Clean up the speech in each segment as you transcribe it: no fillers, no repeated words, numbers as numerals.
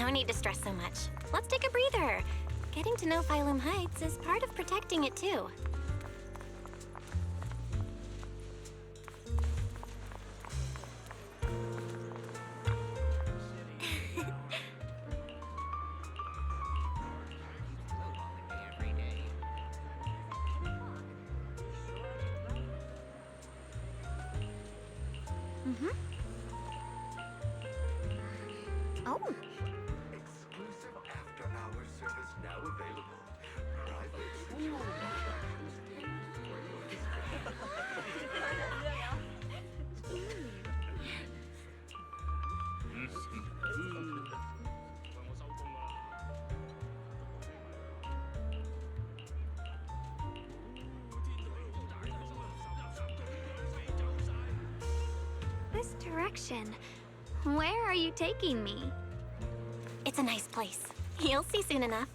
No need to stress so much. Let's take a breather. Getting to know Phylum Heights is part of protecting it too. Oh. Exclusive after-hour service now available. Private. This direction. Where are you taking me? It's a nice place. You'll see soon enough.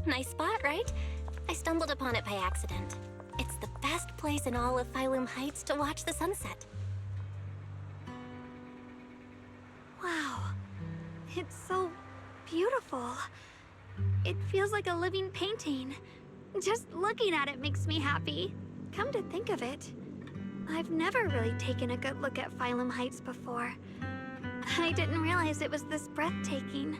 Nice spot, right? I stumbled upon it by accident. It's the best place in all of Phylum Heights to watch the sunset. Wow. It's so beautiful. It feels like a living painting. Just looking at it makes me happy. Come to think of it, I've never really taken a good look at Phylum Heights before. I didn't realize it was this breathtaking.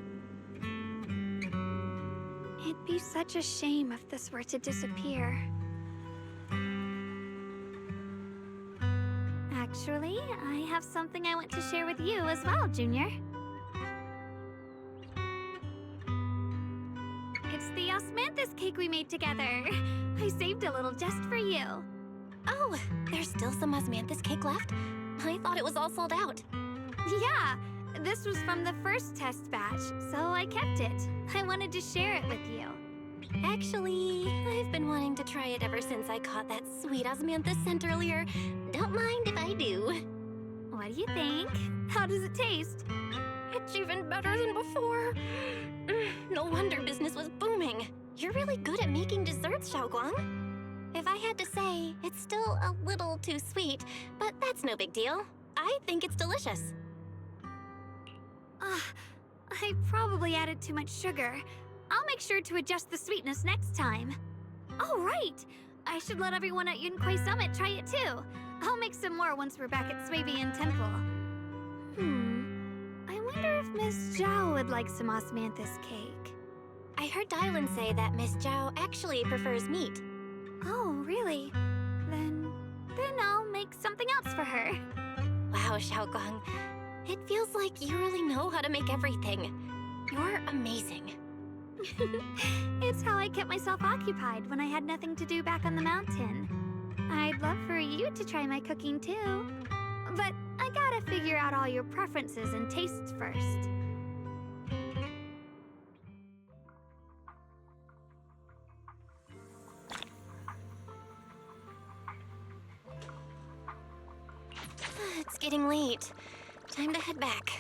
It'd be such a shame if this were to disappear. Actually, I have something I want to share with you as well, Junior. It's the Osmanthus cake we made together. I saved a little just for you. Oh, there's still some Osmanthus cake left? I thought it was all sold out. Yeah, this was from the first test batch, so I kept it. I wanted to share it with you. Actually, I've been wanting to try it ever since I caught that sweet osmanthus scent earlier. Don't mind if I do. What do you think? How does it taste? It's even better than before. No wonder business was booming. You're really good at making desserts, Xiao Guang. If I had to say, it's still a little too sweet, but that's no big deal. I think it's delicious. I probably added too much sugar. I'll make sure to adjust the sweetness next time. Oh, right! I should let everyone at Yunquai Summit try it too. I'll make some more once we're back at Suibian Temple. I wonder if Miss Xiao would like some osmanthus cake. I heard Dylan say that Miss Xiao actually prefers meat. Oh, really? Then I'll make something else for her. Wow, Xiao Guang. It feels like you really know how to make everything. You're amazing. It's how I kept myself occupied when I had nothing to do back on the mountain. I'd love for you to try my cooking too. But I gotta figure out all your preferences and tastes first. It's getting late. Time to head back.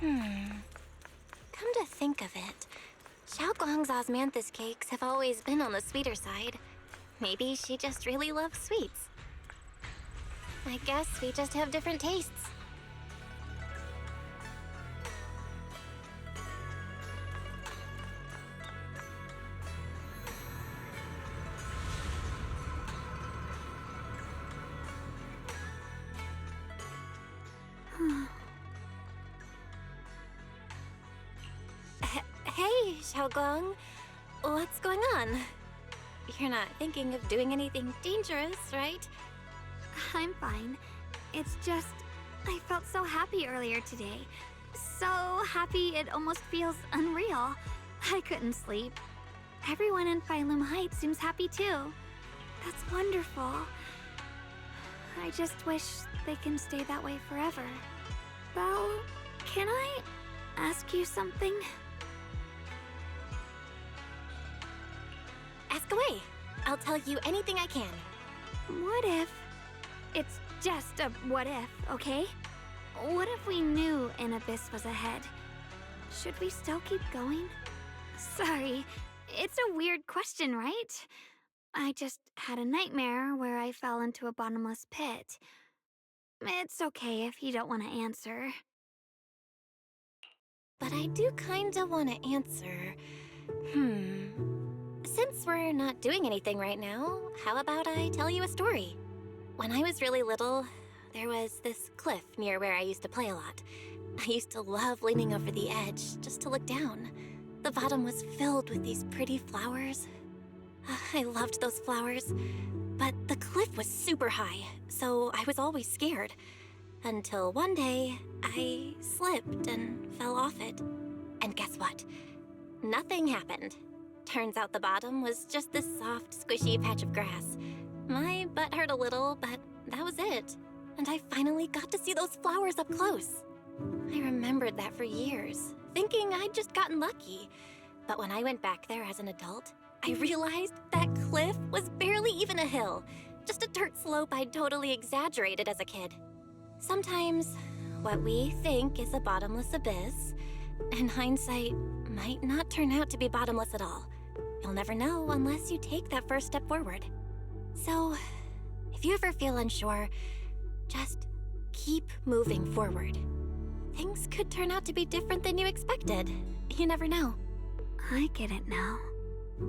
Come to think of it, Xiao Guang's osmanthus cakes have always been on the sweeter side. Maybe she just really loves sweets. I guess we just have different tastes. Hey, Xiao Guang. What's going on? You're not thinking of doing anything dangerous, right? I'm fine. It's just, I felt so happy earlier today. So happy it almost feels unreal. I couldn't sleep. Everyone in Phylum Heights seems happy too. That's wonderful. I just wish they can stay that way forever. Belle, can I ask you something? Ask away. I'll tell you anything I can. What if... It's just a what if, okay? What if we knew an abyss was ahead? Should we still keep going? Sorry, it's a weird question, right? I just had a nightmare where I fell into a bottomless pit. It's okay if you don't want to answer. But I do kinda want to answer. Since we're not doing anything right now, how about I tell you a story? When I was really little, there was this cliff near where I used to play a lot. I used to love leaning over the edge just to look down. The bottom was filled with these pretty flowers. I loved those flowers, but the cliff was super high, so I was always scared. Until one day, I slipped and fell off it. And guess what? Nothing happened. Turns out the bottom was just this soft, squishy patch of grass. My butt hurt a little, but that was it. And I finally got to see those flowers up close. I remembered that for years, thinking I'd just gotten lucky. But when I went back there as an adult, I realized that cliff was barely even a hill, just a dirt slope I'd totally exaggerated as a kid. Sometimes, what we think is a bottomless abyss, in hindsight, might not turn out to be bottomless at all. You'll never know unless you take that first step forward. So, if you ever feel unsure, just keep moving forward. Things could turn out to be different than you expected. You never know. I get it now.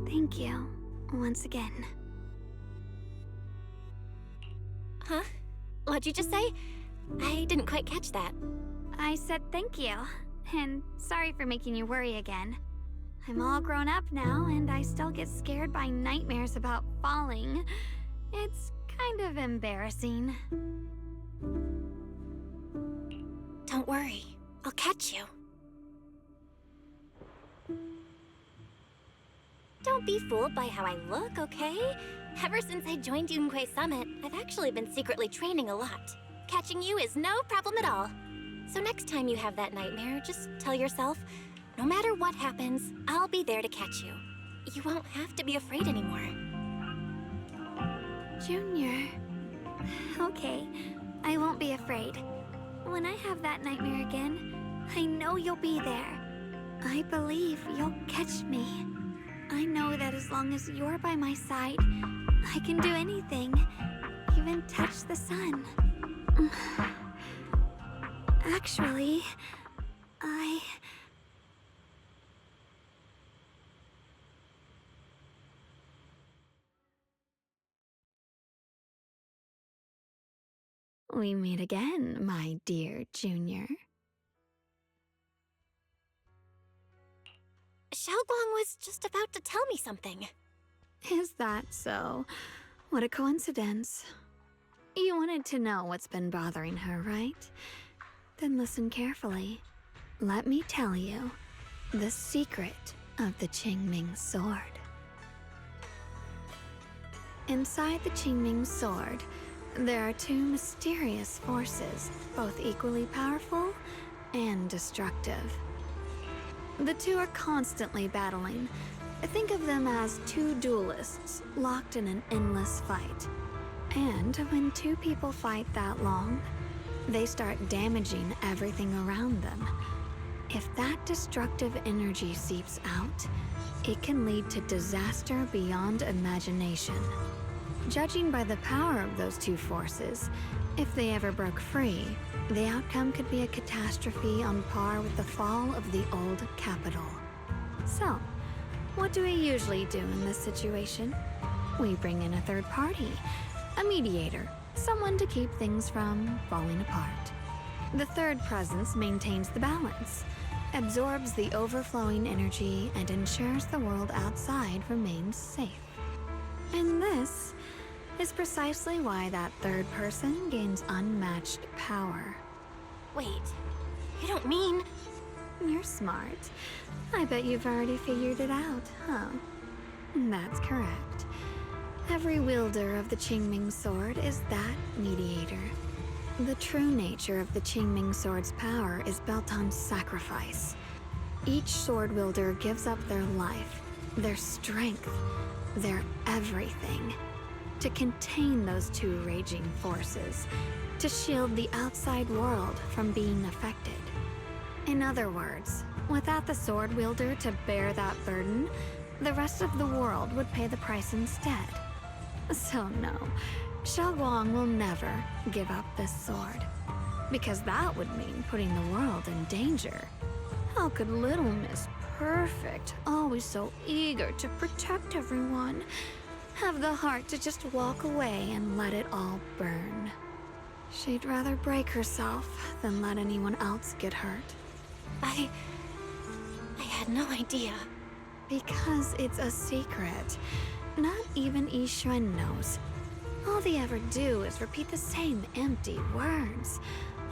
Thank you, once again. Huh? What'd you just say? I didn't quite catch that. I said thank you, and sorry for making you worry again. I'm all grown up now, and I still get scared by nightmares about falling. It's kind of embarrassing. Don't worry, I'll catch you. Don't be fooled by how I look, okay? Ever since I joined Yunquei Summit, I've actually been secretly training a lot. Catching you is no problem at all. So next time you have that nightmare, just tell yourself, no matter what happens, I'll be there to catch you. You won't have to be afraid anymore. Junior. Okay, I won't be afraid. When I have that nightmare again, I know you'll be there. I believe you'll catch me. I know that as long as you're by my side, I can do anything, even touch the sun. Actually, We meet again, my dear Junior. Xiao Guang was just about to tell me something. Is that so? What a coincidence. You wanted to know what's been bothering her, right? Then listen carefully. Let me tell you the secret of the Qingming Sword. Inside the Qingming Sword, there are two mysterious forces, both equally powerful and destructive. The two are constantly battling. Think of them as two duelists locked in an endless fight. And when two people fight that long, they start damaging everything around them. If that destructive energy seeps out, it can lead to disaster beyond imagination. Judging by the power of those two forces, if they ever broke free, the outcome could be a catastrophe on par with the fall of the old capital. So, what do we usually do in this situation? We bring in a third party, a mediator, someone to keep things from falling apart. The third presence maintains the balance, absorbs the overflowing energy, and ensures the world outside remains safe. And this is precisely why that third person gains unmatched power. Wait, you don't mean... You're smart. I bet you've already figured it out, huh? That's correct. Every wielder of the Qingming Sword is that mediator. The true nature of the Qingming Sword's power is built on sacrifice. Each sword wielder gives up their life, their strength, their everything, to contain those two raging forces, to shield the outside world from being affected. In other words, without the sword wielder to bear that burden, the rest of the world would pay the price instead. So no, Xiao Guang will never give up this sword. Because that would mean putting the world in danger. How could little Miss Perfect, always so eager to protect everyone, have the heart to just walk away and let it all burn? She'd rather break herself than let anyone else get hurt. I had no idea. Because it's a secret. Not even Yixuan knows. All they ever do is repeat the same empty words.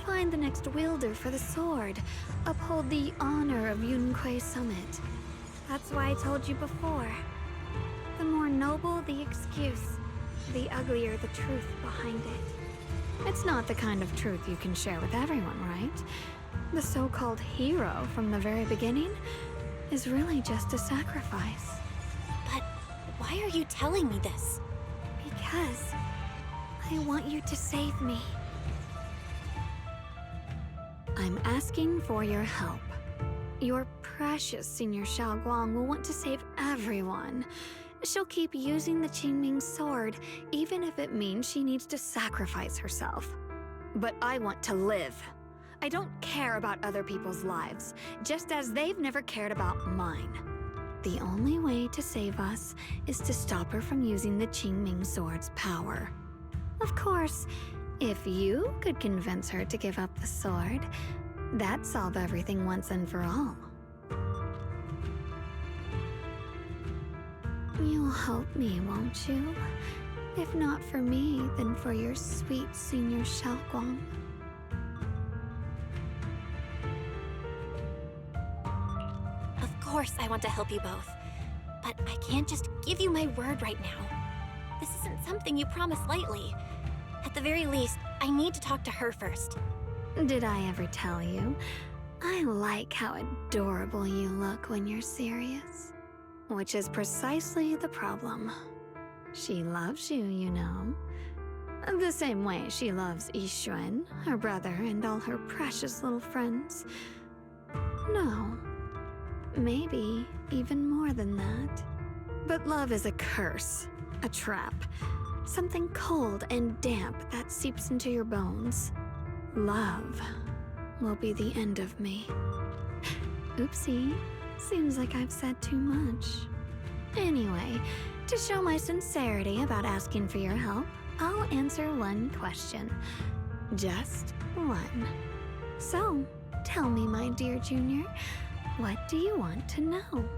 Find the next wielder for the sword. Uphold the honor of Yunquei Summit. That's why I told you before. The more noble the excuse, the uglier the truth behind it. It's not the kind of truth you can share with everyone, right? The so-called hero from the very beginning is really just a sacrifice. But why are you telling me this? Because I want you to save me. I'm asking for your help. Your precious Senior Xiao Guang will want to save everyone. She'll keep using the Qingming Sword, even if it means she needs to sacrifice herself. But I want to live. I don't care about other people's lives, just as they've never cared about mine. The only way to save us is to stop her from using the Qingming Sword's power. Of course, if you could convince her to give up the sword, that'd solve everything once and for all. You'll help me, won't you? If not for me, then for your sweet Senior Xiao Guang. Of course I want to help you both. But I can't just give you my word right now. This isn't something you promise lightly. At the very least, I need to talk to her first. Did I ever tell you? I like how adorable you look when you're serious. Which is precisely the problem. She loves you, you know. The same way she loves Yixuan, her brother, and all her precious little friends. No. Maybe even more than that. But love is a curse, a trap. Something cold and damp that seeps into your bones. Love will be the end of me. Oopsie. Seems like I've said too much. Anyway, to show my sincerity about asking for your help, I'll answer one question. Just one. So, tell me, my dear Junior, what do you want to know?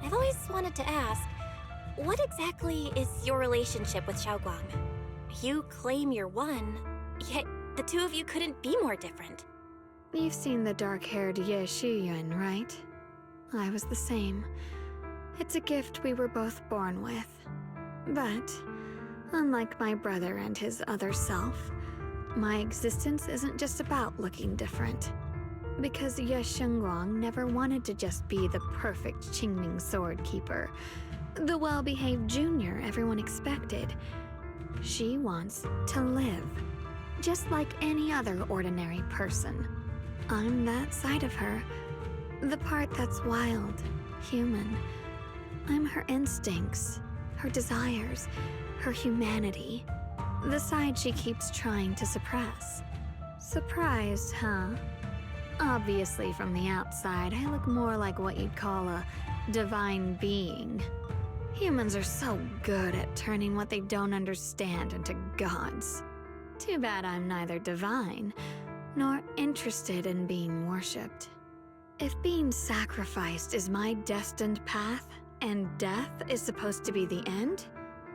I've always wanted to ask, what exactly is your relationship with Xiao Guang? You claim you're one, yet the two of you couldn't be more different. You've seen the dark-haired Ye Shiyuan, right? I was the same. It's a gift we were both born with. But, unlike my brother and his other self, my existence isn't just about looking different. Because Ye Shengguang never wanted to just be the perfect Qingming Sword keeper, the well-behaved junior everyone expected. She wants to live, just like any other ordinary person. I'm that side of her, the part that's wild, human. I'm her instincts, her desires, her humanity, the side she keeps trying to suppress. Surprised, huh? Obviously, from the outside, I look more like what you'd call a divine being. Humans are so good at turning what they don't understand into gods. Too bad I'm neither divine nor interested in being worshipped. If being sacrificed is my destined path, and death is supposed to be the end,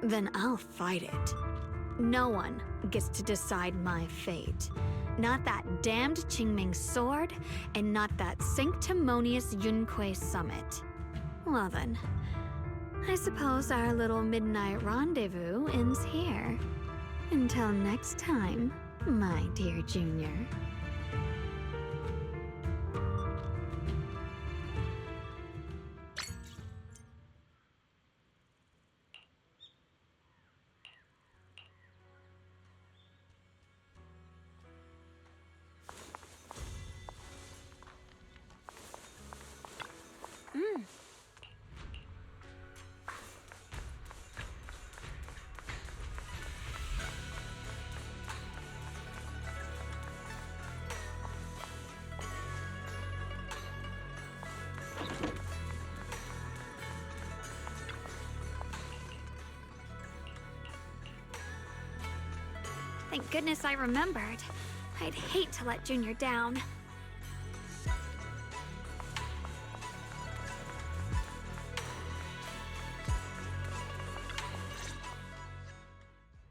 then I'll fight it. No one gets to decide my fate. Not that damned Qingming Sword, and not that sanctimonious Yunquei Summit. Well then, I suppose our little midnight rendezvous ends here. Until next time, my dear Junior. Thank goodness I remembered. I'd hate to let Junior down.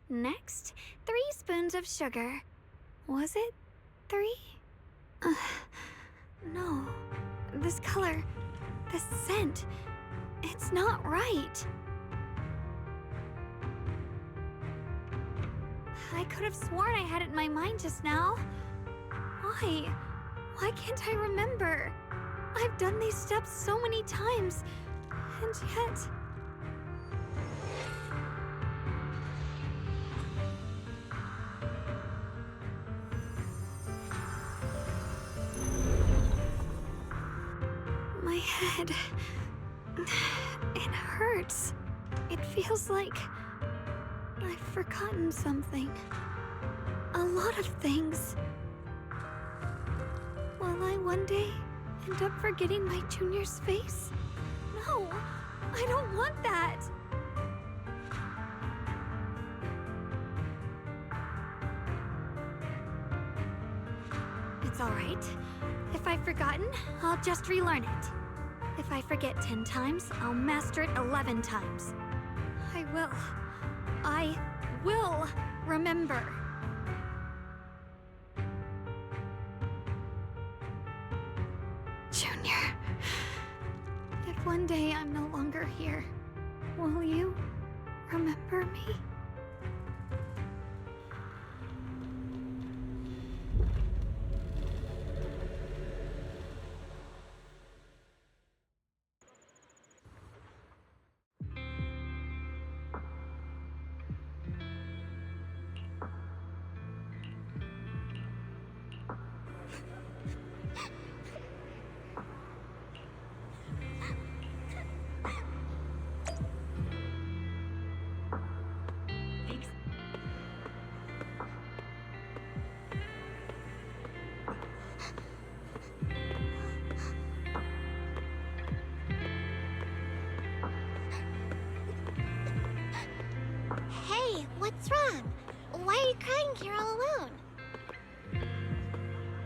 Next, 3 spoons of sugar. Was it 3? No. This color, this scent, it's not right. I could have sworn I had it in my mind just now. Why? Why can't I remember? I've done these steps so many times, and yet... My head... it hurts. It feels like... I've forgotten something. A lot of things. Will I one day end up forgetting my Junior's face? No, I don't want that. It's all right. If I've forgotten, I'll just relearn it. If I forget 10 times, I'll master it 11 times. I will remember. Junior, if one day I'm no longer here, will you remember me? What's wrong? Why are you crying here all alone?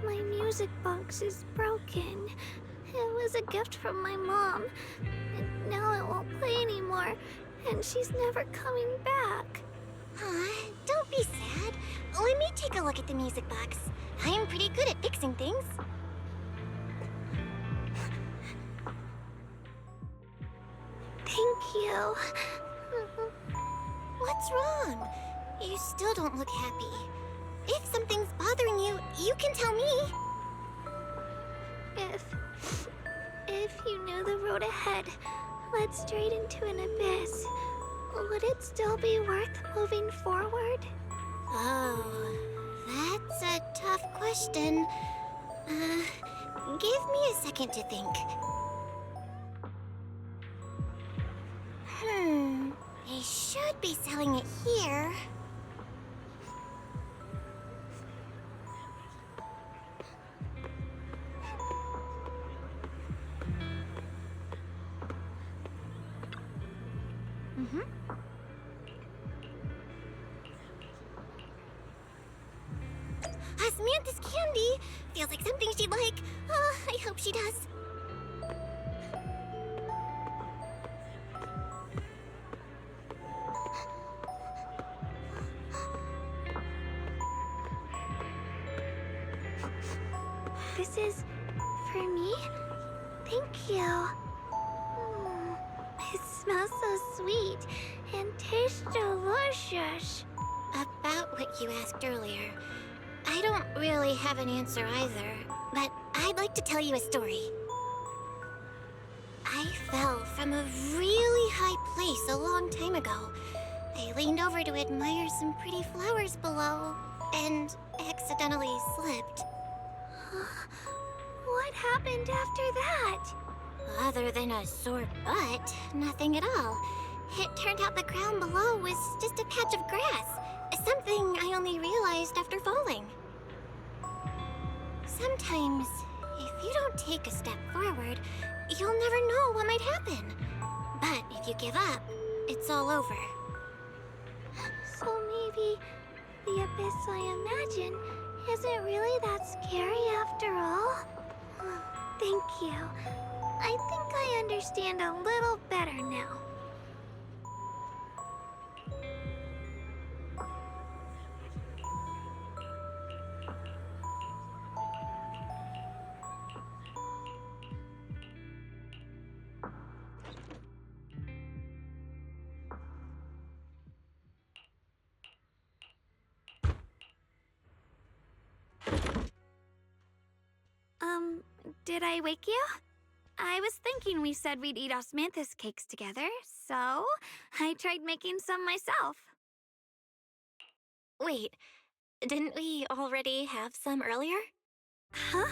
My music box is broken. It was a gift from my mom. And now it won't play anymore, and she's never coming back. Aw, don't be sad. Let me take a look at the music box. I'm pretty good at fixing things. Thank you. What's wrong? You still don't look happy. If something's bothering you, you can tell me. If you knew the road ahead led straight into an abyss, would it still be worth moving forward? Oh, that's a tough question. Give me a second to think. They should be selling it here. Osmanthus candy! Feels like something she'd like. Oh, I hope she does. This is for me? Thank you. It smells so sweet and tastes delicious. About what you asked earlier, I don't really have an answer either, but I'd like to tell you a story. I fell from a really high place a long time ago. I leaned over to admire some pretty flowers below, and accidentally slipped. What happened after that? Other than a sore butt, nothing at all. It turned out the ground below was just a patch of grass. Something I only realized after falling. Sometimes, if you don't take a step forward, you'll never know what might happen. But if you give up, it's all over. So maybe the abyss I imagine isn't really that scary after all. Thank you. I think I understand a little better now. Did I wake you? I was thinking we said we'd eat Osmanthus Cakes together, so I tried making some myself. Wait, didn't we already have some earlier? Huh?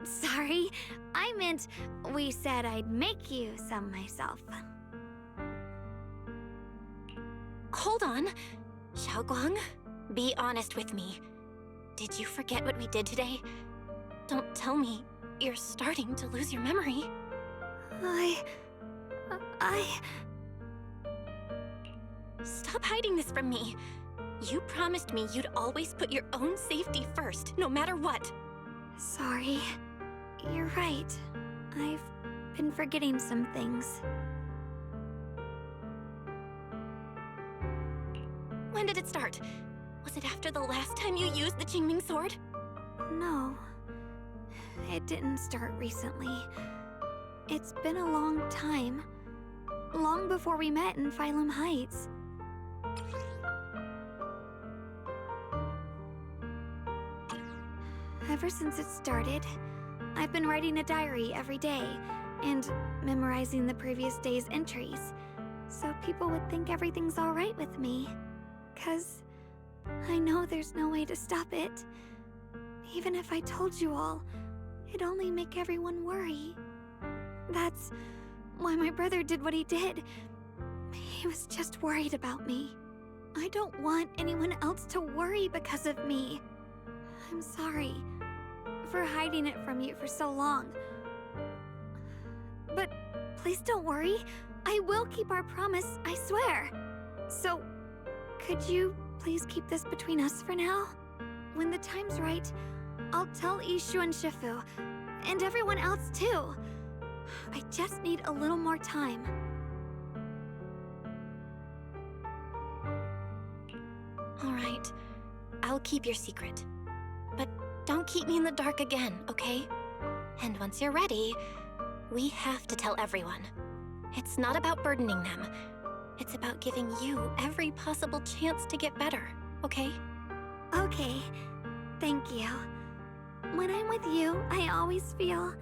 Sorry. I meant we said I'd make you some myself. Hold on. Xiao Guang, be honest with me. Did you forget what we did today? Don't tell me you're starting to lose your memory. Stop hiding this from me. You promised me you'd always put your own safety first, no matter what. Sorry. You're right. I've been forgetting some things. When did it start? Was it after the last time you used the Qingming Sword? No. It didn't start recently. It's been a long time. Long before we met in Phylum Heights. Ever since it started, I've been writing a diary every day and memorizing the previous day's entries, so people would think everything's alright with me. 'Cause I know there's no way to stop it. Even if I told you all, it'd only make everyone worry. That's why my brother did what he did. He was just worried about me. I don't want anyone else to worry because of me. I'm sorry for hiding it from you for so long. But please don't worry. I will keep our promise, I swear. So, could you please keep this between us for now? When the time's right, I'll tell Ishu and Shifu, and everyone else too. I just need a little more time. All right, I'll keep your secret. But don't keep me in the dark again, okay? And once you're ready, we have to tell everyone. It's not about burdening them. It's about giving you every possible chance to get better, okay? Okay, thank you. When I'm with you, I always feel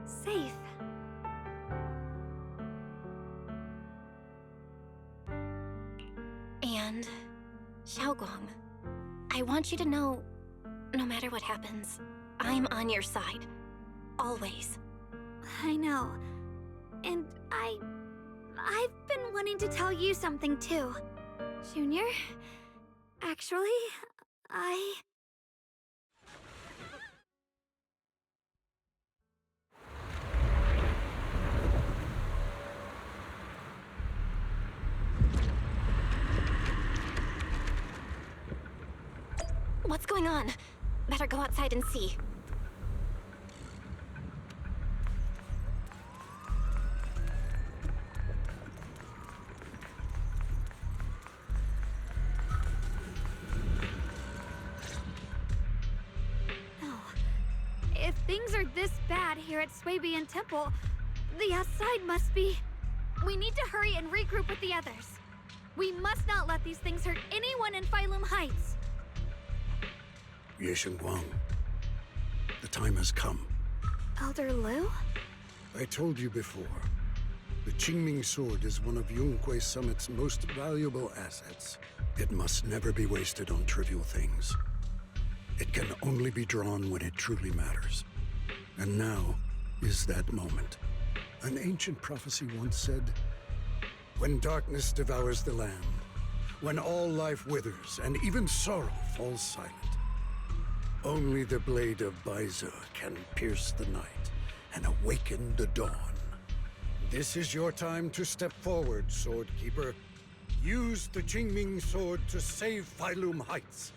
safe. And, Xiao Guang, I want you to know, no matter what happens, I'm on your side. Always. I know. And I've been wanting to tell you something too. Junior, actually, What's going on? Better go outside and see. If things are this bad here at Suibian Temple, the outside must be... We need to hurry and regroup with the others. We must not let these things hurt anyone in Phylum Heights. Yeshen Guang, the time has come. Elder Liu? I told you before, the Qingming Sword is one of Yonghui Summit's most valuable assets. It must never be wasted on trivial things. It can only be drawn when it truly matters. And now is that moment. An ancient prophecy once said, when darkness devours the land, when all life withers and even sorrow falls silent, only the blade of Baize can pierce the night and awaken the dawn. This is your time to step forward, Sword Keeper. Use the Qingming Sword to save Failum Heights.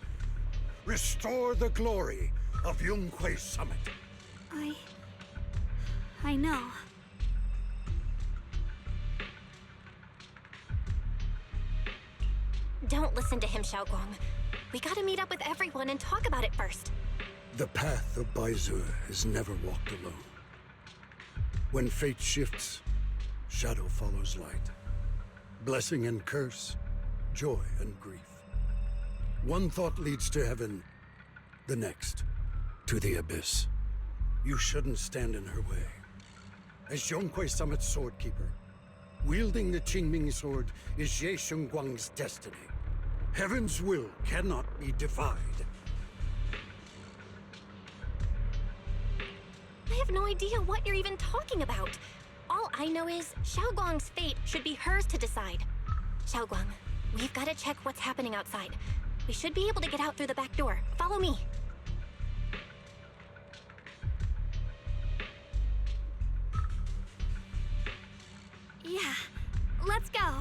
Restore the glory of Yunhui Summit. I know. Don't listen to him, Xiao Guang. We gotta meet up with everyone and talk about it first. The path of Baizu is never walked alone. When fate shifts, shadow follows light. Blessing and curse, joy and grief. One thought leads to heaven, the next to the abyss. You shouldn't stand in her way. As Yunhui Summit's swordkeeper, wielding the Qingming Sword is Ye Guang's destiny. Heaven's will cannot be defied. I have no idea what you're even talking about. All I know is Xiao Guang's fate should be hers to decide. Xiao Guang, we've got to check what's happening outside. We should be able to get out through the back door. Follow me. Yeah, let's go.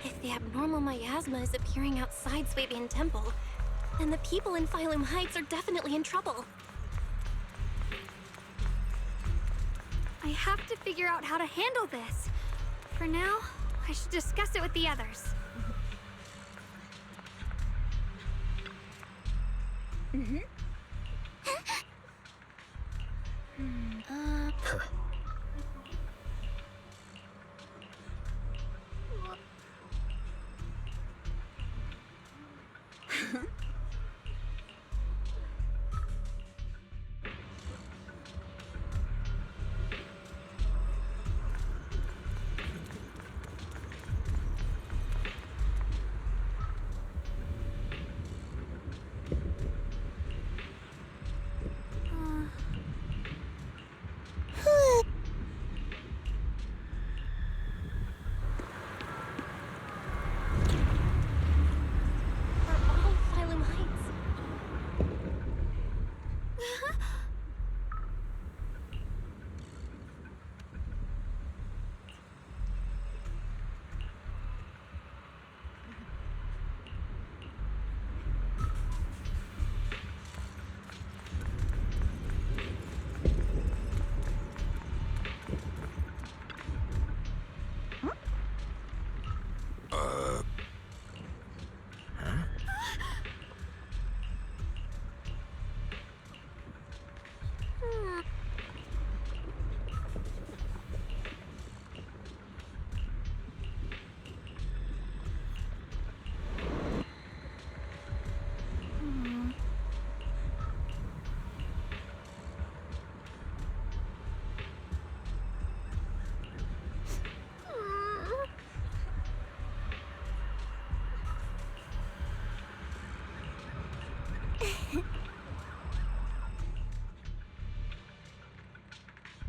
If the abnormal miasma is appearing outside Suibian Temple, then the people in Failum Heights are definitely in trouble. I have to figure out how to handle this. For now, I should discuss it with the others.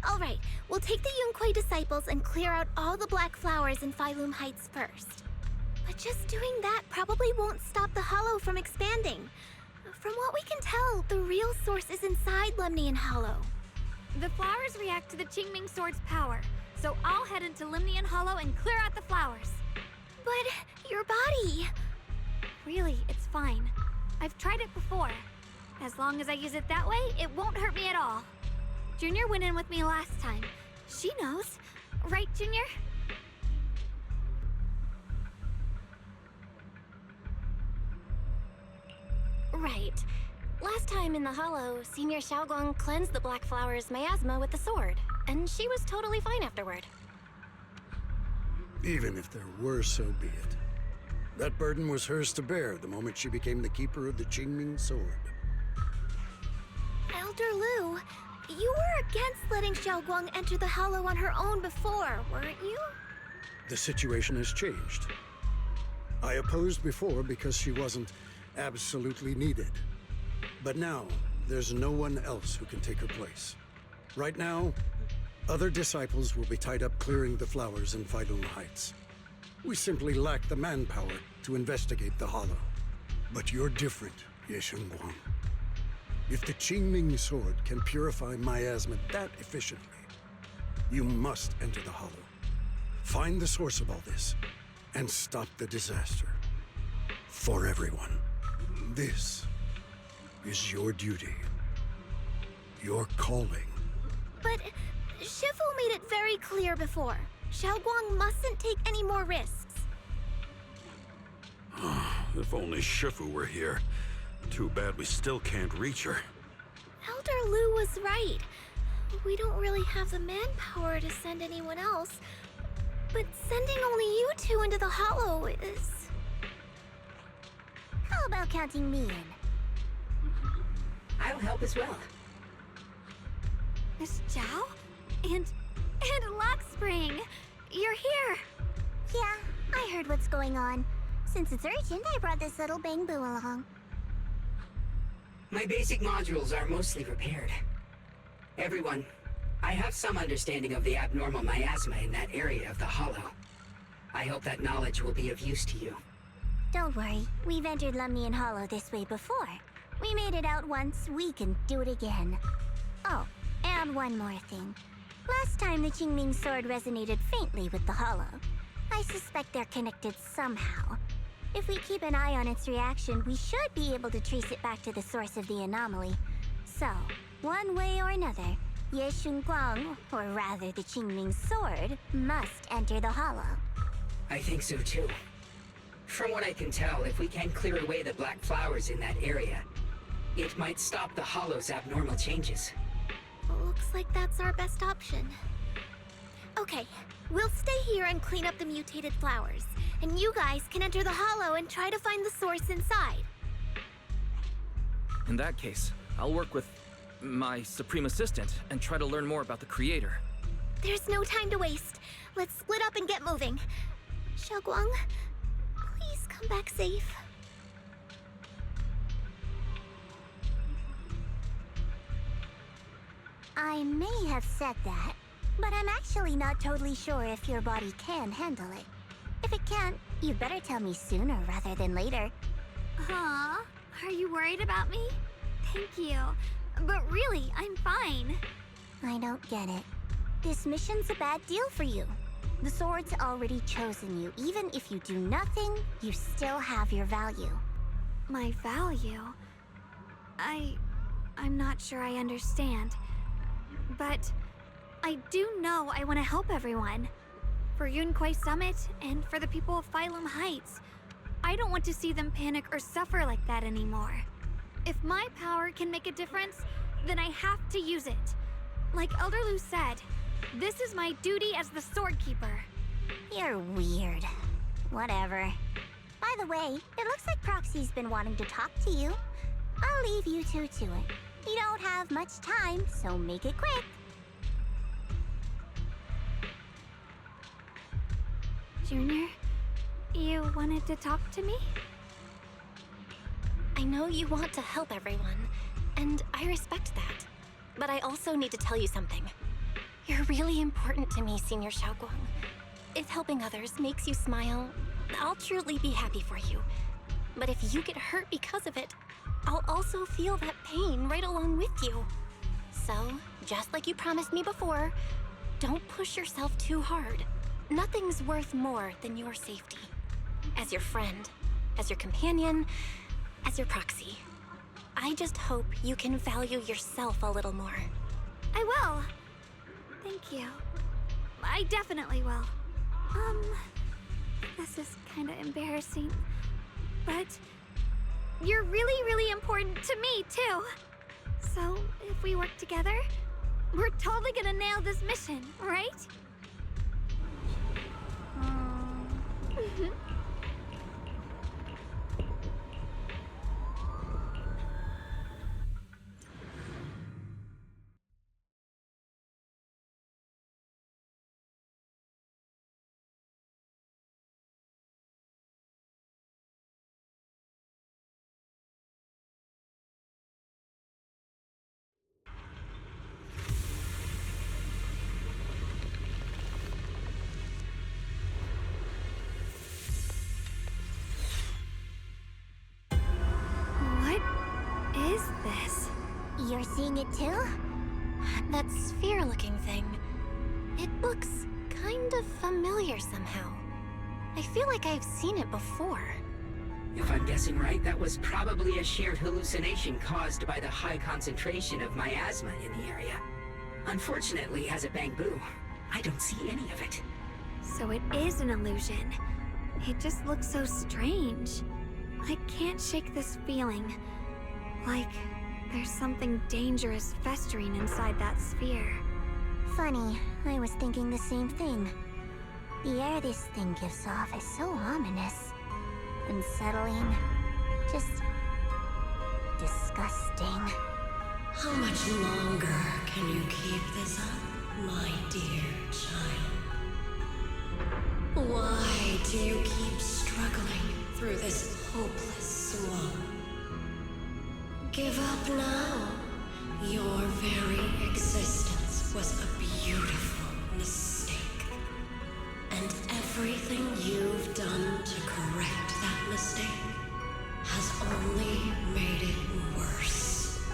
All right, we'll take the Yunhui disciples and clear out all the black flowers in Failum Heights first. But just doing that probably won't stop the Hollow from expanding. From what we can tell, the real source is inside Lemnian Hollow. The flowers react to the Qingming Sword's power, so I'll head into Lemnian Hollow and clear out the flowers. But your body... Really, it's fine. I've tried it before. As long as I use it that way, it won't hurt me at all. Junior went in with me last time. She knows. Right, Junior? Right. Last time in the Hollow, Senior Xiao Guang cleansed the Black Flower's miasma with the sword, and she was totally fine afterward. Even if there were, so be it. That burden was hers to bear the moment she became the keeper of the Qingming Sword. Elder Lu, you were against letting Xiao Guang enter the Hollow on her own before, weren't you? The situation has changed. I opposed before because she wasn't absolutely needed. But now, there's no one else who can take her place. Right now, other disciples will be tied up clearing the flowers in Failum Heights. We simply lack the manpower to investigate the Hollow. But you're different, Ye Guang. If the Qingming Sword can purify miasma that efficiently, you must enter the Hollow. Find the source of all this, and stop the disaster. For everyone. This is your duty. Your calling. But Shifu made it very clear before. Xiao Guang mustn't take any more risks. If only Shifu were here. Too bad we still can't reach her. Elder Lu was right. We don't really have the manpower to send anyone else. But sending only you two into the Hollow is... How about counting me in? I'll help as well. Miss Xiao? And Lockspring! You're here! Yeah, I heard what's going on. Since it's urgent, I brought this little bang-boo along. My basic modules are mostly repaired. Everyone, I have some understanding of the abnormal miasma in that area of the Hollow. I hope that knowledge will be of use to you. Don't worry, we've entered Lumnian Hollow this way before. We made it out once, we can do it again. Oh, and one more thing. Last time the Qingming Sword resonated faintly with the Hollow. I suspect they're connected somehow. If we keep an eye on its reaction, we should be able to trace it back to the source of the anomaly. So, one way or another, Guang, or rather the Qingming Sword, must enter the Hollow. I think so too. From what I can tell, if we can clear away the black flowers in that area, it might stop the Hollow's abnormal changes. Looks like that's our best option. Okay, we'll stay here and clean up the mutated flowers. And you guys can enter the Hollow and try to find the source inside. In that case, I'll work with my Supreme Assistant and try to learn more about the Creator. There's no time to waste. Let's split up and get moving. Xiao Guang, please come back safe. I may have said that, but I'm actually not totally sure if your body can handle it. If it can't, you'd better tell me sooner rather than later. Aw, are you worried about me? Thank you. But really, I'm fine. I don't get it. This mission's a bad deal for you. The sword's already chosen you. Even if you do nothing, you still have your value. My value? I'm not sure I understand. But I do know I want to help everyone. For Yunquai Summit and for the people of Phylum Heights. I don't want to see them panic or suffer like that anymore. If my power can make a difference, then I have to use it. Like Elder Lu said, this is my duty as the Sword Keeper. You're weird. Whatever. By the way, it looks like Proxy's been wanting to talk to you. I'll leave you two to it. You don't have much time, so make it quick. Junior, you wanted to talk to me? I know you want to help everyone, and I respect that. But I also need to tell you something. You're really important to me, Senior Xiao Guang. If helping others makes you smile, I'll truly be happy for you. But if you get hurt because of it, I'll also feel that pain right along with you. So, just like you promised me before, don't push yourself too hard. Nothing's worth more than your safety. As your friend, as your companion, as your proxy. I just hope you can value yourself a little more. I will. Thank you. I definitely will. This is kinda embarrassing. But you're really, really important to me, too. So, if we work together, we're totally gonna nail this mission, right? What is this? You're seeing it too? That sphere-looking thing. It looks kind of familiar somehow. I feel like I've seen it before. If I'm guessing right, that was probably a shared hallucination caused by the high concentration of miasma in the area. Unfortunately, as a Bangbu, I don't see any of it. So it is an illusion. It just looks so strange. I can't shake this feeling. Like there's something dangerous festering inside that sphere. Funny, I was thinking the same thing. The air this thing gives off is so ominous. Unsettling. Just... disgusting. How much longer can you keep this up, my dear child? Why do you keep struggling through this hopeless swamp? Give up now. Your very existence was a beautiful mistake. And everything you've done to correct that mistake has only made it worse.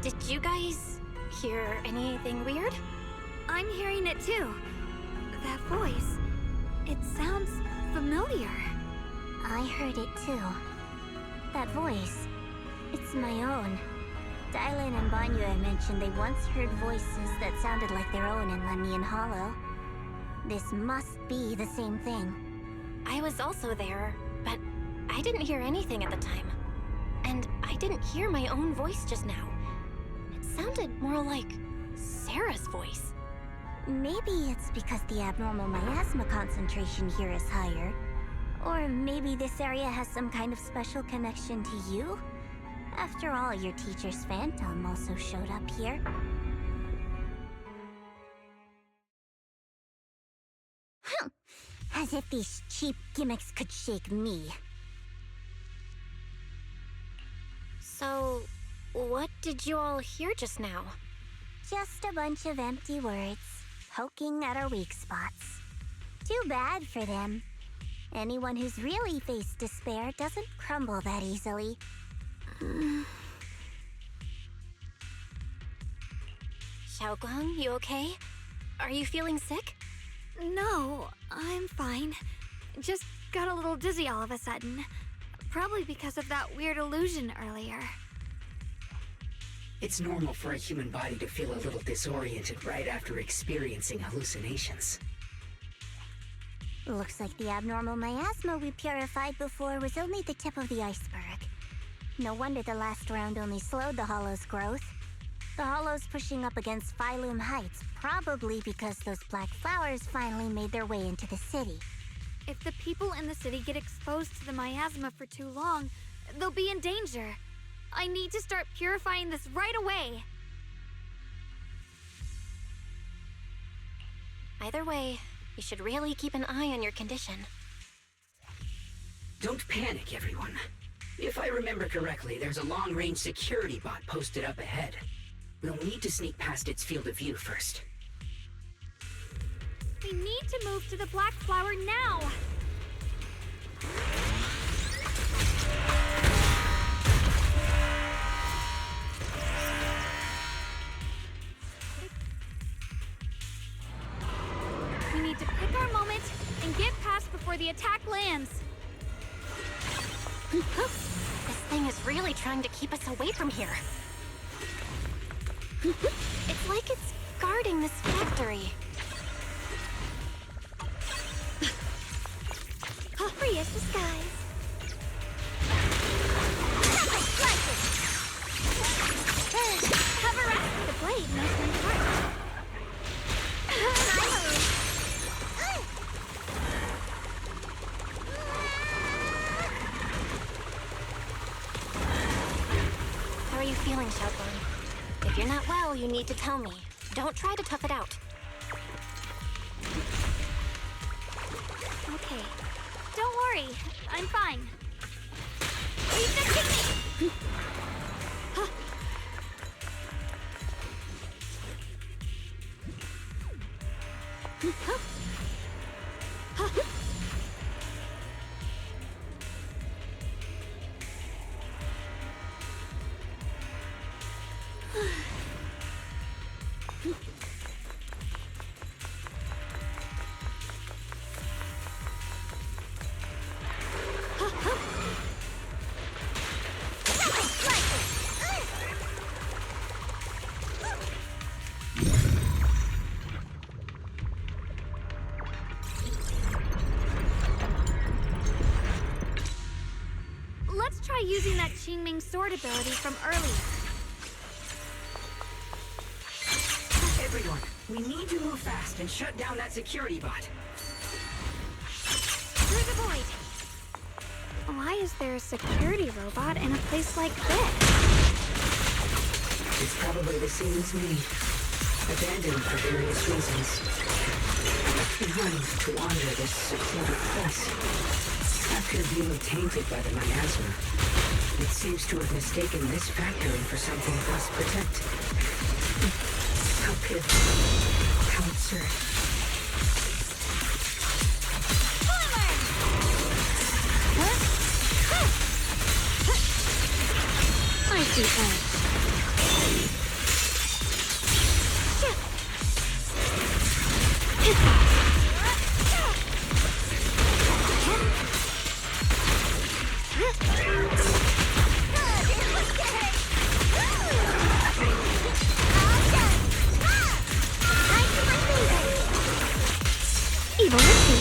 Did you guys hear anything weird? I'm hearing it too. That voice. It sounds familiar. I heard it too. That voice. It's my own. Dylan and Banyue mentioned they once heard voices that sounded like their own in Lenian Hollow. This must be the same thing. I was also there, but I didn't hear anything at the time. And I didn't hear my own voice just now. It sounded more like Sarah's voice. Maybe it's because the abnormal miasma concentration here is higher. Or maybe this area has some kind of special connection to you? After all, your teacher's phantom also showed up here. As if these cheap gimmicks could shake me. So, what did you all hear just now? Just a bunch of empty words, poking at our weak spots. Too bad for them. Anyone who's really faced despair doesn't crumble that easily. Xiaoguang, you okay? Are you feeling sick? No, I'm fine. Just got a little dizzy all of a sudden. Probably because of that weird illusion earlier. It's normal for a human body to feel a little disoriented right after experiencing hallucinations. Looks like the abnormal miasma we purified before was only the tip of the iceberg. No wonder the last round only slowed the Hollow's growth. The Hollow's pushing up against Phylum Heights, probably because those black flowers finally made their way into the city. If the people in the city get exposed to the miasma for too long, they'll be in danger. I need to start purifying this right away. Either way, you should really keep an eye on your condition. Don't panic, everyone. If I remember correctly, there's a long-range security bot posted up ahead. We'll need to sneak past its field of view first. We need to move to the black flower now! We need to pick our moment and get past before the attack lands. This thing is really trying to keep us away from here. It's like it's guarding this factory. Free as the skies. Cover up! The blade knows when to work. How are you feeling, Xiaoguang? If you're not well, you need to tell me. Don't try to tough it out. Okay. Don't worry. I'm fine. Leave the kidney! using that Qingming Sword ability from earlier. Everyone, we need to move fast and shut down that security bot. Through the void! Why is there a security robot in a place like this? It's probably the same as me. Abandoned for various reasons. Left behind to wander this secluded place. After being tainted by the miasma, it seems to have mistaken this factory for something less protected. How pitiful. How absurd. I see edge. Evil Mickey.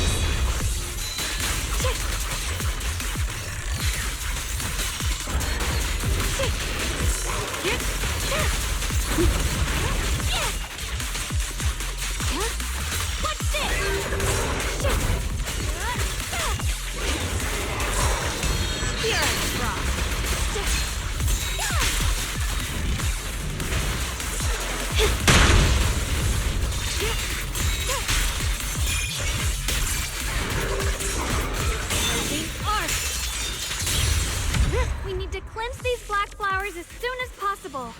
We need to cleanse these black flowers as soon as possible.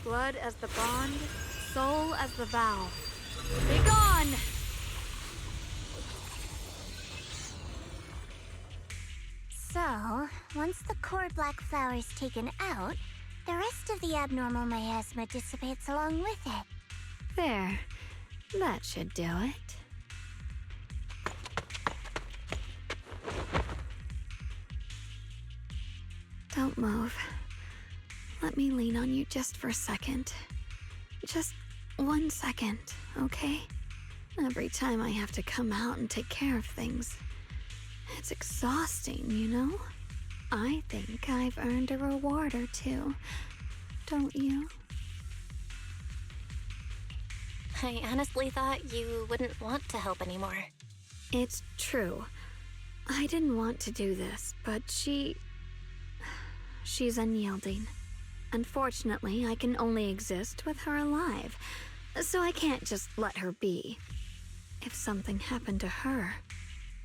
Blood as the bond, soul as the vow. Be gone! So, once the core black flower is taken out, the rest of the abnormal miasma dissipates along with it. There. That should do it. Don't move. Let me lean on you just for a second. Just 1 second, okay? Every time I have to come out and take care of things, it's exhausting, you know? I think I've earned a reward or two. Don't you? I honestly thought you wouldn't want to help anymore. It's true. I didn't want to do this, but she's unyielding. Unfortunately, I can only exist with her alive, so I can't just let her be. If something happened to her,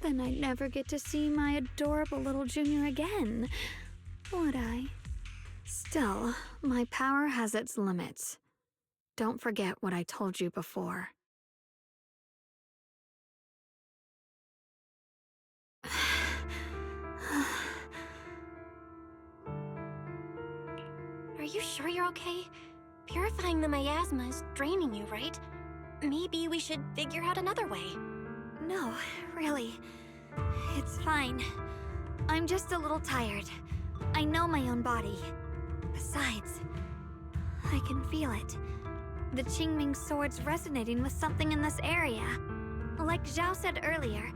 then I'd never get to see my adorable little junior again, would I? Still, my power has its limits. Don't forget what I told you before. Are you sure you're okay? Purifying the miasma is draining you, right? Maybe we should figure out another way. No, really. It's fine. I'm just a little tired. I know my own body. Besides, I can feel it. The Qingming Sword's resonating with something in this area. Like Xiao said earlier,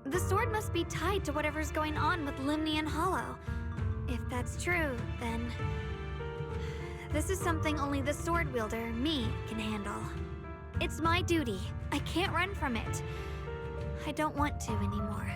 the sword must be tied to whatever's going on with Limnian Hollow. If that's true, then this is something only the sword wielder, me, can handle. It's my duty. I can't run from it. I don't want to anymore.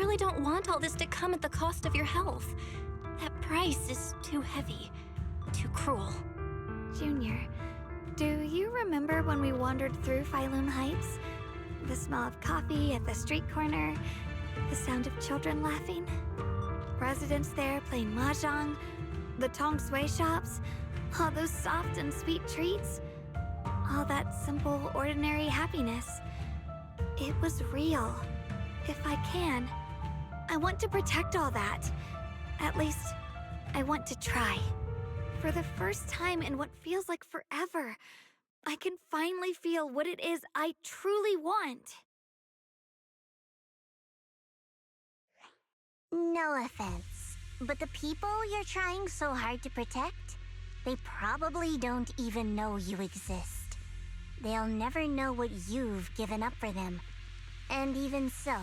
I don't want all this to come at the cost of your health. That price is too heavy, too cruel. Junior, do you remember when we wandered through Failun Heights? The smell of coffee at the street corner, the sound of children laughing? residents there playing mahjong, the tong sui shops, all those soft and sweet treats, all that simple, ordinary happiness. It was real. If I can, I want to protect all that. At least, I want to try. For the first time in what feels like forever, I can finally feel what it is I truly want. No offense, but the people you're trying so hard to protect, they probably don't even know you exist. They'll never know what you've given up for them. And even so,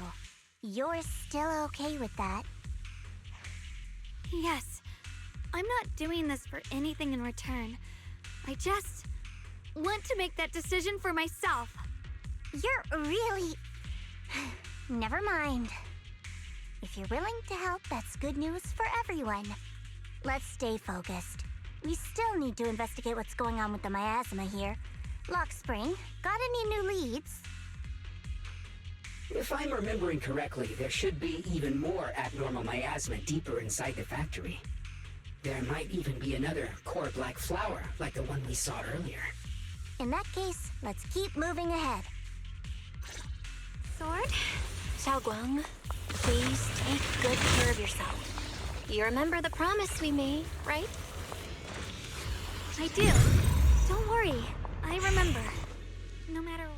you're still okay with that. Yes, I'm not doing this for anything in return. I just want to make that decision for myself. You're really... Never mind. If you're willing to help, that's good news for everyone. Let's stay focused. We still need to investigate what's going on with the Miasma here. Lock Spring, got any new leads? If I'm remembering correctly, there should be even more abnormal miasma deeper inside the factory. There might even be another core black flower, like the one we saw earlier. In that case, let's keep moving ahead. Sword? Xiao Guang, please take good care of yourself. You remember the promise we made, right? I do. Don't worry, I remember. No matter what.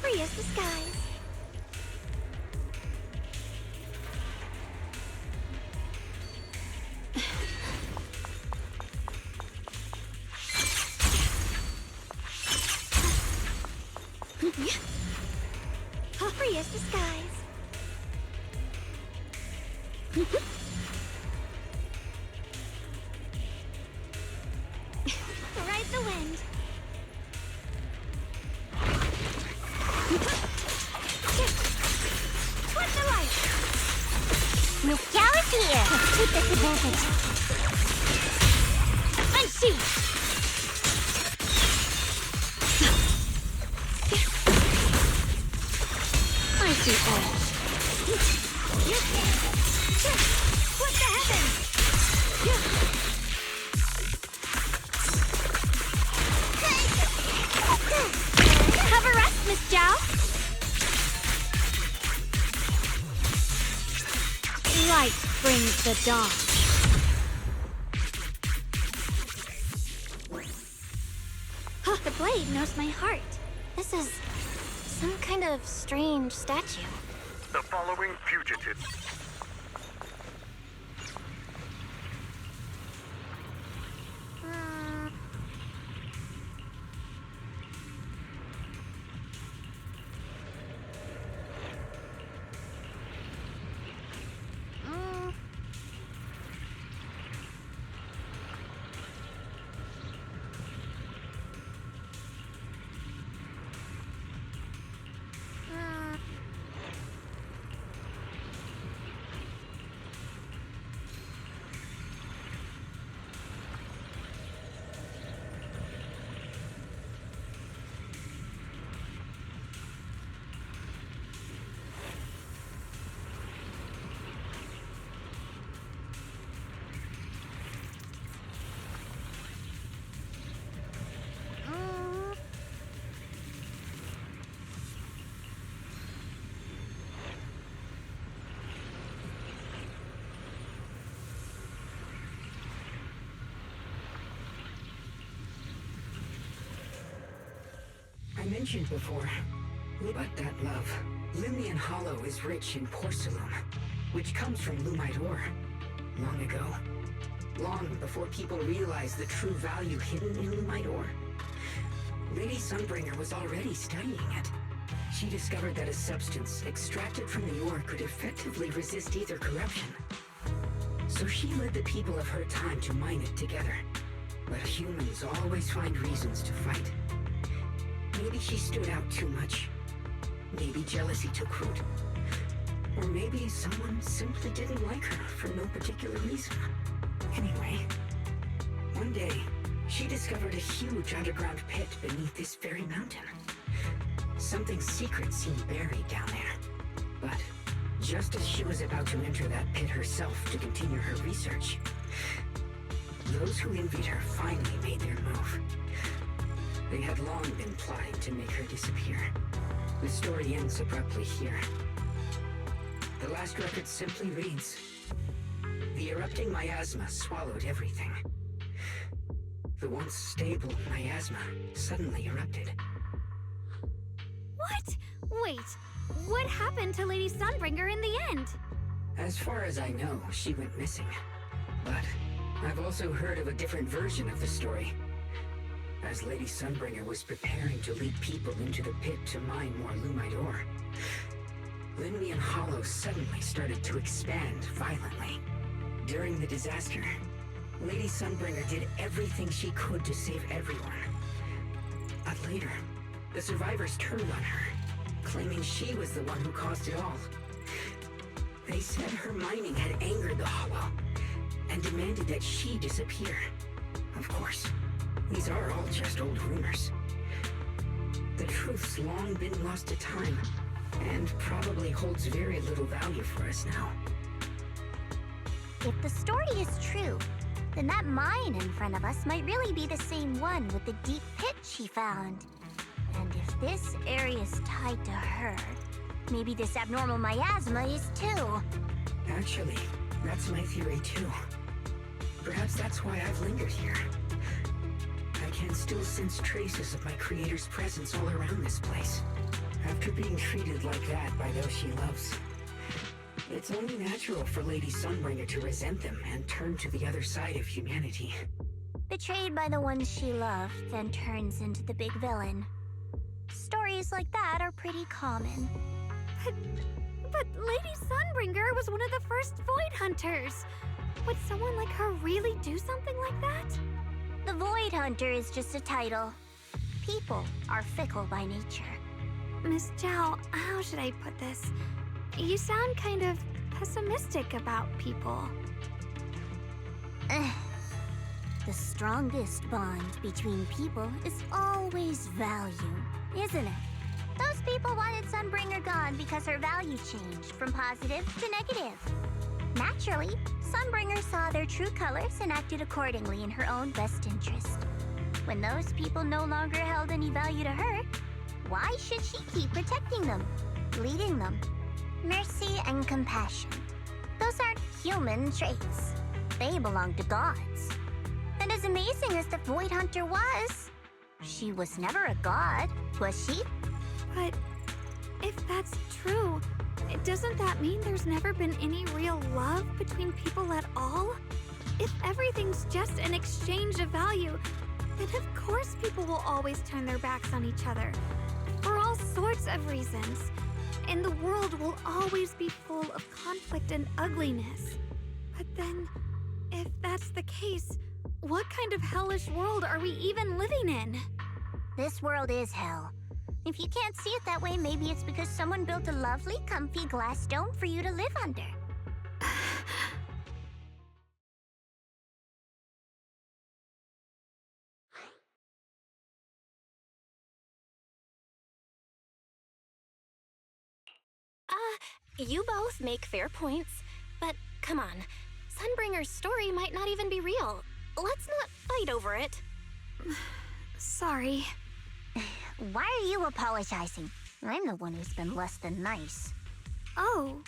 Free as the skies. Free as the skies. Ride the wind. What's the light? Miss Xiao is here. Let's take this advantage. Unsheath. I see all. What the heavens? Cover us, Miss Xiao. Light brings the dawn. The blade knows my heart. This is some kind of strange statue. The following fugitive. I mentioned before, about that love. Limian Hollow is rich in porcelain, which comes from Lumite ore. Long ago. Long before people realized the true value hidden in Lumite ore. Lady Sunbringer was already studying it. She discovered that a substance extracted from the ore could effectively resist ether corruption. So she led the people of her time to mine it together. But humans always find reasons to fight. Maybe she stood out too much. Maybe jealousy took root. Or maybe someone simply didn't like her for no particular reason. Anyway, one day, she discovered a huge underground pit beneath this very mountain. Something secret seemed buried down there. But just as she was about to enter that pit herself to continue her research, those who envied her finally made their move. They had long been plotting to make her disappear. The story ends abruptly here. The last record simply reads, "The erupting miasma swallowed everything." The once stable miasma suddenly erupted. What? Wait, what happened to Lady Sunbringer in the end? As far as I know, she went missing. But I've also heard of a different version of the story. As Lady Sunbringer was preparing to lead people into the pit to mine more lumite ore, Linmian Hollow suddenly started to expand violently. During the disaster, Lady Sunbringer did everything she could to save everyone. But later, the survivors turned on her, claiming she was the one who caused it all. They said her mining had angered the Hollow, and demanded that she disappear. Of course, these are all just old rumors. The truth's long been lost to time, and probably holds very little value for us now. If the story is true, then that mine in front of us might really be the same one with the deep pit she found. And if this area is tied to her, maybe this abnormal miasma is too. Actually, that's my theory too. Perhaps that's why I've lingered here. I can still sense traces of my creator's presence all around this place. After being treated like that by those she loves, it's only natural for Lady Sunbringer to resent them and turn to the other side of humanity. Betrayed by the ones she loved, then turns into the big villain. Stories like that are pretty common. But Lady Sunbringer was one of the first Void Hunters. Would someone like her really do something like that? The Void Hunter is just a title. People are fickle by nature. Miss Xiao, how should I put this? You sound kind of pessimistic about people. The strongest bond between people is always value, isn't it? Those people wanted Sunbringer gone because her value changed from positive to negative. Naturally, Sunbringer saw their true colors and acted accordingly in her own best interest. When those people no longer held any value to her, why should she keep protecting them, leading them? Mercy and compassion. Those aren't human traits. They belong to gods. And as amazing as the Void Hunter was, she was never a god, was she? But if that's true, doesn't that mean there's never been any real love between people at all? If everything's just an exchange of value, then of course people will always turn their backs on each other. For all sorts of reasons. And the world will always be full of conflict and ugliness. But then, if that's the case, what kind of hellish world are we even living in? This world is hell. If you can't see it that way, maybe it's because someone built a lovely, comfy glass dome for you to live under. You both make fair points, but come on. Sunbringer's story might not even be real. Let's not fight over it. Sorry. Why are you apologizing? I'm the one who's been less than nice. Oh,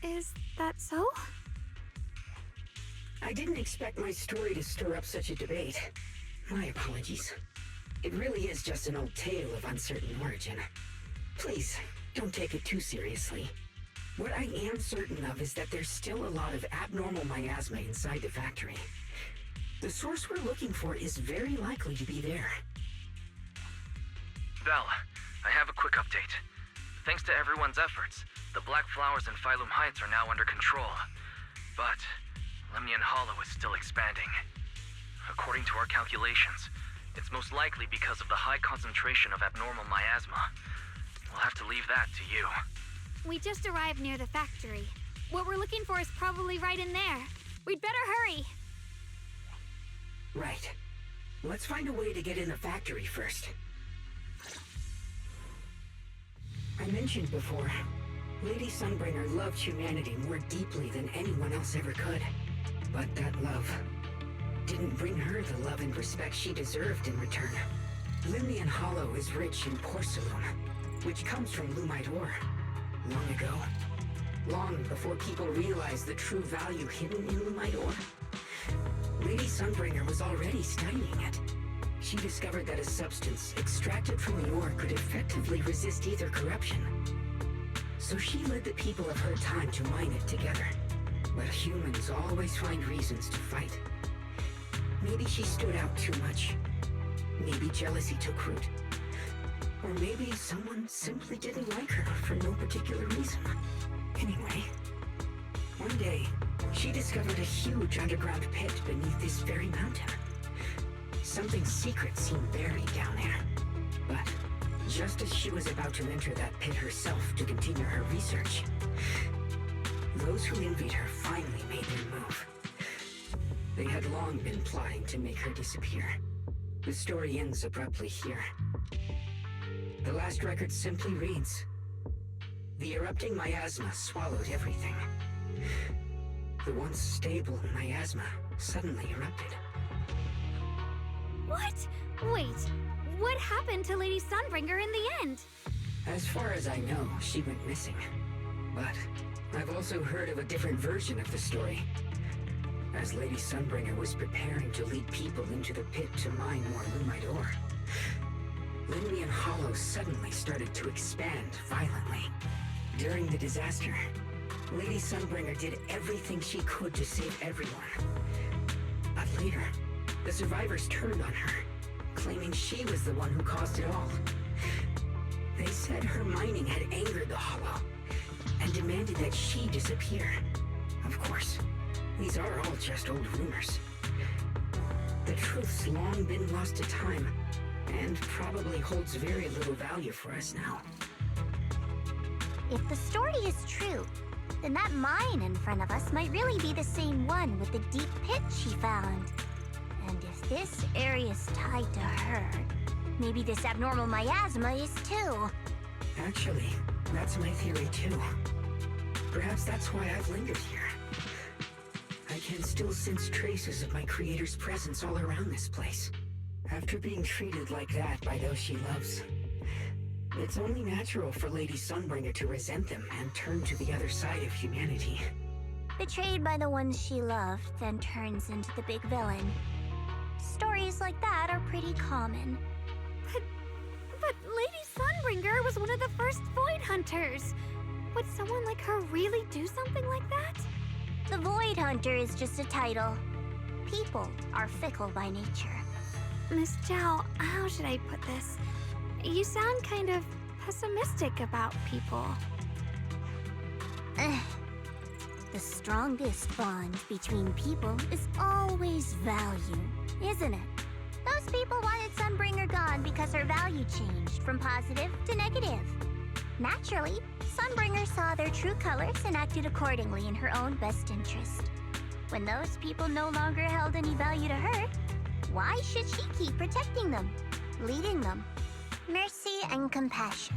is that so? I didn't expect my story to stir up such a debate. My apologies. It really is just an old tale of uncertain origin. Please, don't take it too seriously. What I am certain of is that there's still a lot of abnormal miasma inside the factory. The source we're looking for is very likely to be there. Belle, I have a quick update. Thanks to everyone's efforts, the Black Flowers in Phylum Heights are now under control. But Lemnian Hollow is still expanding. According to our calculations, it's most likely because of the high concentration of abnormal miasma. We'll have to leave that to you. We just arrived near the factory. What we're looking for is probably right in there. We'd better hurry. Right. Let's find a way to get in the factory first. I mentioned before, Lady Sunbringer loved humanity more deeply than anyone else ever could. But that love didn't bring her the love and respect she deserved in return. Limnian Hollow is rich in porcelain, which comes from Lumite ore. Long ago, long before people realized the true value hidden in Lumite ore, Lady Sunbringer was already studying it. She discovered that a substance extracted from the ore could effectively resist either corruption. So she led the people of her time to mine it together. But humans always find reasons to fight. Maybe she stood out too much. Maybe jealousy took root. Or maybe someone simply didn't like her for no particular reason. Anyway, one day, she discovered a huge underground pit beneath this very mountain. Something secret seemed buried down there. But just as she was about to enter that pit herself to continue her research, those who envied her finally made their move. They had long been plotting to make her disappear. The story ends abruptly here. The last record simply reads, "The erupting miasma swallowed everything." The once stable miasma suddenly erupted. What? Wait, what happened to Lady Sunbringer in the end? As far as I know, she went missing. But I've also heard of a different version of the story. As Lady Sunbringer was preparing to lead people into the pit to mine more Lumite ore, Limnian Hollow suddenly started to expand violently. During the disaster, Lady Sunbringer did everything she could to save everyone. But later, the survivors turned on her, claiming she was the one who caused it all. They said her mining had angered the Hollow, and demanded that she disappear. Of course, these are all just old rumors. The truth's long been lost to time, and probably holds very little value for us now. If the story is true, then that mine in front of us might really be the same one with the deep pit she found. And if this area's tied to her, maybe this abnormal miasma is too. Actually, that's my theory too. Perhaps that's why I've lingered here. I can still sense traces of my creator's presence all around this place. After being treated like that by those she loves, it's only natural for Lady Sunbringer to resent them and turn to the other side of humanity. Betrayed by the ones she loved, then turns into the big villain. Stories like that are pretty common. But Lady Sunbringer was one of the first Void Hunters. Would someone like her really do something like that? The Void Hunter is just a title. People are fickle by nature. Miss Xiao, how should I put this? You sound kind of pessimistic about people. The strongest bond between people is always value, isn't it? Those people wanted Sunbringer gone because her value changed from positive to negative. Naturally, Sunbringer saw their true colors and acted accordingly in her own best interest. When those people no longer held any value to her, why should she keep protecting them, leading them? Mercy and compassion.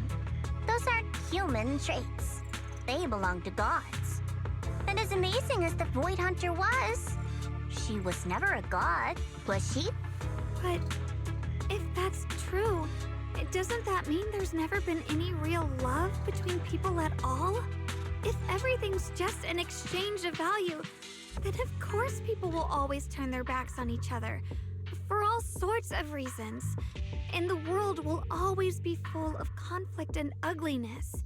Those aren't human traits. They belong to gods. And as amazing as the Void Hunter was, she was never a god, was she? But if that's true, doesn't that mean there's never been any real love between people at all? If everything's just an exchange of value, then of course people will always turn their backs on each other, for all sorts of reasons. And the world will always be full of conflict and ugliness.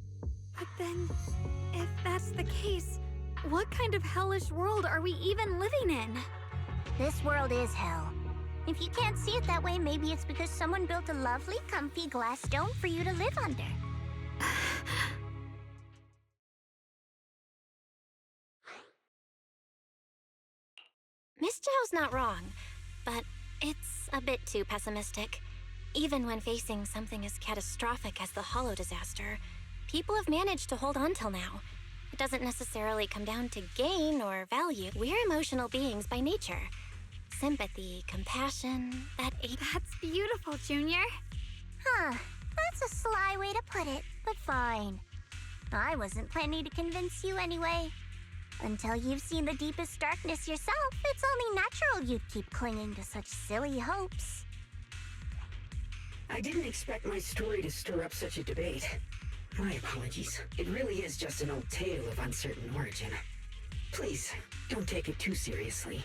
But then, if that's the case, what kind of hellish world are we even living in? This world is hell. If you can't see it that way, maybe it's because someone built a lovely, comfy glass dome for you to live under. Miss Zhao's not wrong, but it's a bit too pessimistic. Even when facing something as catastrophic as the Hollow disaster, People have managed to hold on till now. It doesn't necessarily come down to gain or value. We're emotional beings by nature. Sympathy, compassion, That's beautiful, Junior. Huh. That's a sly way to put it, but fine. I wasn't planning to convince you anyway. Until you've seen the deepest darkness yourself, it's only natural you'd keep clinging to such silly hopes. I didn't expect my story to stir up such a debate. My apologies. It really is just an old tale of uncertain origin. Please, don't take it too seriously.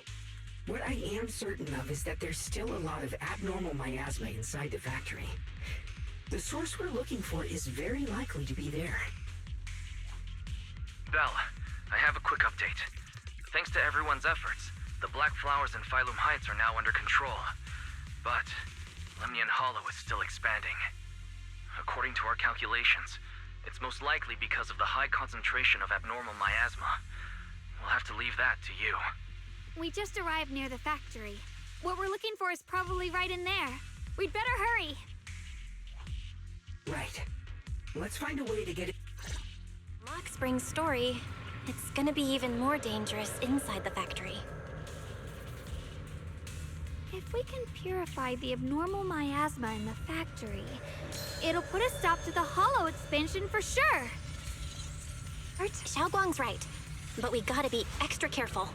What I am certain of is that there's still a lot of abnormal miasma inside the factory. The source we're looking for is very likely to be there. Belle, I have a quick update. Thanks to everyone's efforts, the Black Flowers in Phylum Heights are now under control. But Lemnian Hollow is still expanding. According to our calculations, it's most likely because of the high concentration of abnormal miasma. We'll have to leave that to you. We just arrived near the factory. What we're looking for is probably right in there. We'd better hurry. Right. Let's find a way to get it. Mock Spring's story. It's gonna be even more dangerous inside the factory. If we can purify the abnormal miasma in the factory, it'll put a stop to the hollow expansion for sure. Xiao Guang's right, but we gotta be extra careful.